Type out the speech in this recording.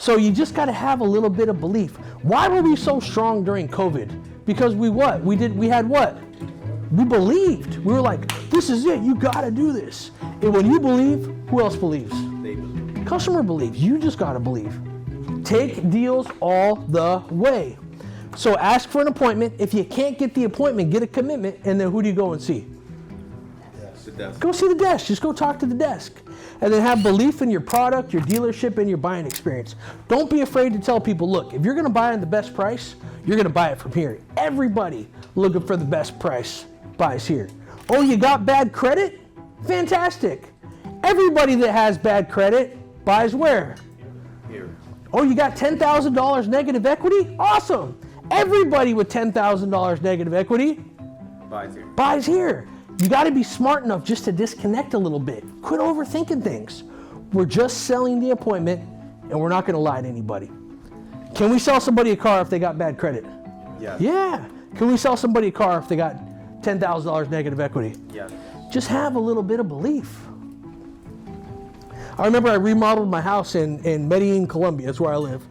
So you just got to have a little bit of belief. Why were we so strong during COVID? Because we had what? We believed. We were like, this is it. You got to do this. And when you believe, who else believes? They believe. Customer believes. You just got to believe. Take deals all the way. So ask for an appointment. If you can't get the appointment, get a commitment. And then who do you go and see? The desk. Go see the desk. Just go talk to the desk. And then have belief in your product, your dealership, and your buying experience. Don't be afraid to tell people, look, if you're going to buy at the best price, you're going to buy it from here. Everybody looking for the best price buys here. Oh, you got bad credit? Fantastic. Everybody that has bad credit buys where? Here. Oh, you got $10,000 negative equity? Awesome. Everybody with $10,000 negative equity Buys here. buys here. You got to be smart enough just to disconnect a little bit. Quit overthinking things. We're just selling the appointment, and we're not going to lie to anybody. Can we sell somebody a car if they got bad credit? Yes. Yeah. Can we sell somebody a car if they got $10,000 negative equity? Yes. Just have a little bit of belief. I remember I remodeled my house in Medellin, Colombia. That's where I live.